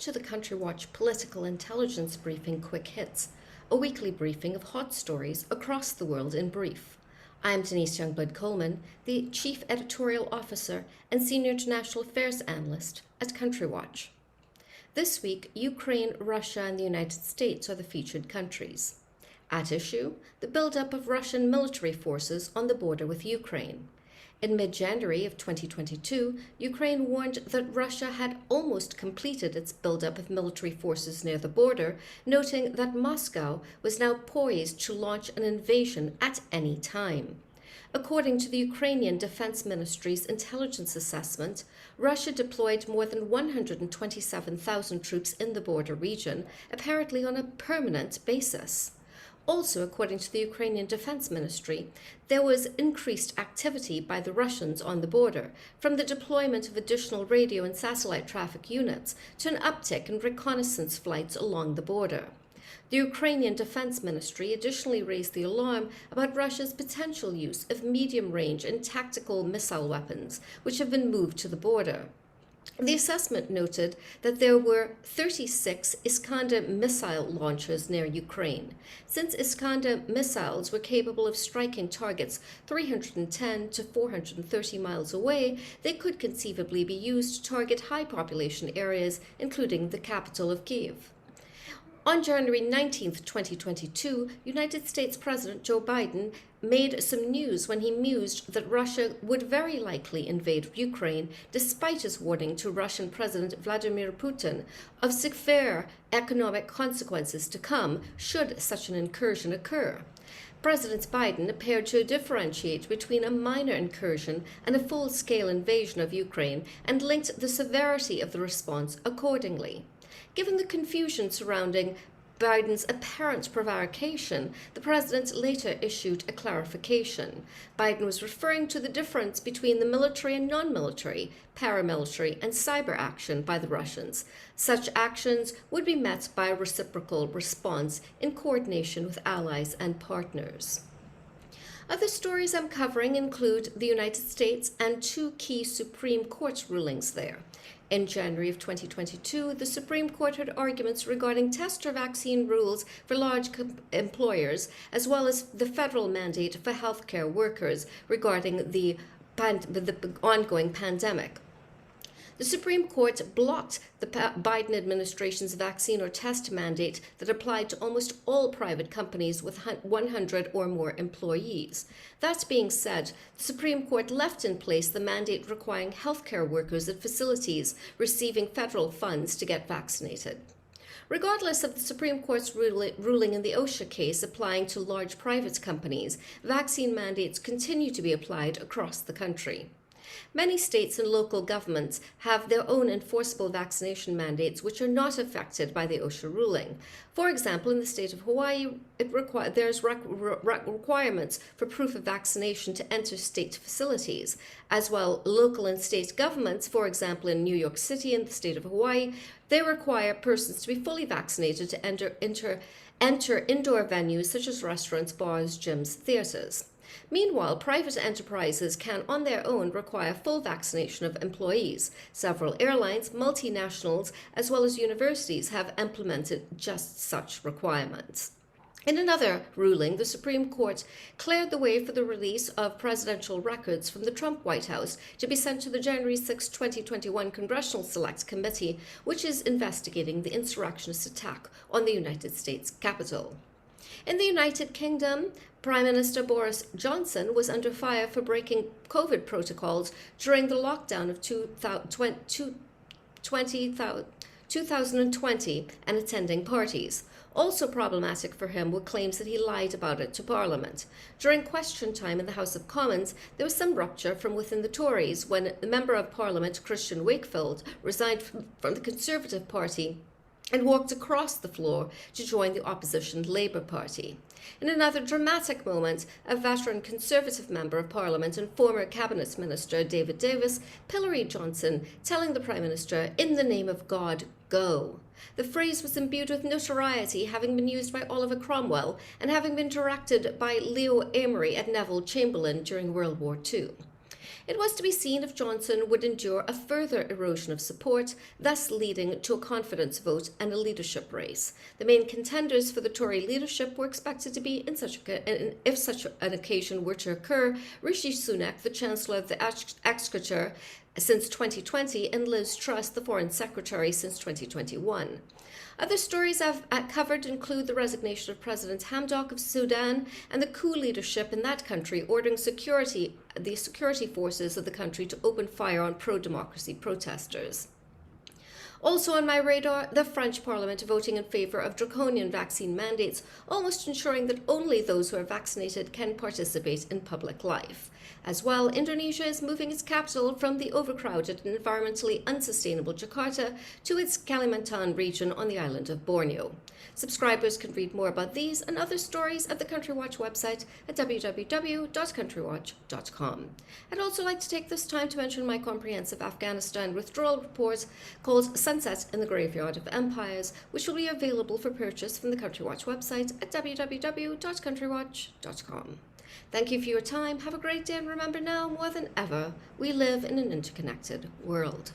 to the Country Watch Political Intelligence Briefing Quick Hits, a weekly briefing of hot stories across the world in brief. I'm Denise Youngblood Coleman, the Chief Editorial Officer and Senior International Affairs Analyst at Country Watch. This week, Ukraine, Russia, and the United States are the featured countries. At issue, the buildup of Russian military forces on the border with Ukraine. In mid-January of 2022, Ukraine warned that Russia had almost completed its buildup of military forces near the border, noting that Moscow was now poised to launch an invasion at any time. According to the Ukrainian Defense Ministry's intelligence assessment, Russia deployed more than 127,000 troops in the border region, apparently on a permanent basis. Also, according to the Ukrainian Defense Ministry, there was increased activity by the Russians on the border, from the deployment of additional radio and satellite traffic units to an uptick in reconnaissance flights along the border. The Ukrainian Defense Ministry additionally raised the alarm about Russia's potential use of medium-range and tactical missile weapons, which have been moved to the border. The assessment noted that there were 36 Iskander missile launchers near Ukraine. Since Iskander missiles were capable of striking targets 310 to 430 miles away, they could conceivably be used to target high population areas, including the capital of Kyiv. On January 19, 2022, United States President Joe Biden made some news when he mused that Russia would very likely invade Ukraine, despite his warning to Russian President Vladimir Putin of severe economic consequences to come should such an incursion occur. President Biden appeared to differentiate between a minor incursion and a full-scale invasion of Ukraine and linked the severity of the response accordingly. Given the confusion surrounding Biden's apparent prevarication, the president later issued a clarification. Biden was referring to the difference between the military and non-military, paramilitary, and cyber action by the Russians. Such actions would be met by a reciprocal response in coordination with allies and partners. Other stories I'm covering include the United States and two key Supreme Court rulings there. In January of 2022, the Supreme Court heard arguments regarding tester vaccine rules for large employers, as well as the federal mandate for healthcare workers regarding the ongoing pandemic. The Supreme Court blocked the Biden administration's vaccine or test mandate that applied to almost all private companies with 100 or more employees. That being said, the Supreme Court left in place the mandate requiring healthcare workers at facilities receiving federal funds to get vaccinated. Regardless of the Supreme Court's ruling in the OSHA case applying to large private companies, vaccine mandates continue to be applied across the country. Many states and local governments have their own enforceable vaccination mandates which are not affected by the OSHA ruling. For example, in the state of Hawaii, there's requirements for proof of vaccination to enter state facilities. As well, local and state governments, for example, in New York City and the state of Hawaii, they require persons to be fully vaccinated to enter indoor venues such as restaurants, bars, gyms, theaters. Meanwhile, private enterprises can on their own require full vaccination of employees. Several airlines, multinationals, as well as universities have implemented just such requirements. In another ruling, the Supreme Court cleared the way for the release of presidential records from the Trump White House to be sent to the January 6, 2021 Congressional Select Committee, which is investigating the insurrectionist attack on the United States Capitol. In the United Kingdom, Prime Minister Boris Johnson was under fire for breaking COVID protocols during the lockdown of 2020 and attending parties. Also problematic for him were claims that he lied about it to Parliament. During question time in the House of Commons, there was some rupture from within the Tories when the Member of Parliament, Christian Wakefield, resigned from the Conservative Party and walked across the floor to join the opposition Labour Party. In another dramatic moment, a veteran Conservative Member of Parliament and former Cabinet Minister David Davis pilloried Johnson, telling the Prime Minister, "In the name of God, go." The phrase was imbued with notoriety, having been used by Oliver Cromwell and having been directed by Leo Amery at Neville Chamberlain during World War II. It was to be seen if Johnson would endure a further erosion of support, thus leading to a confidence vote and a leadership race. The main contenders for the Tory leadership were expected to be, if such an occasion were to occur, Rishi Sunak, the Chancellor of the Exchequer since 2020, and Liz Truss, the Foreign Secretary since 2021. Other stories I've covered include the resignation of President Hamdok of Sudan and the coup leadership in that country ordering the security forces of the country to open fire on pro-democracy protesters. Also on my radar, the French Parliament voting in favour of draconian vaccine mandates, almost ensuring that only those who are vaccinated can participate in public life. As well, Indonesia is moving its capital from the overcrowded and environmentally unsustainable Jakarta to its Kalimantan region on the island of Borneo. Subscribers can read more about these and other stories at the Country Watch website at www.countrywatch.com. I'd also like to take this time to mention my comprehensive Afghanistan withdrawal report called Sunset in the Graveyard of Empires, which will be available for purchase from the Country Watch website at www.countrywatch.com. Thank you for your time. Have a great day, and remember now more than ever, we live in an interconnected world.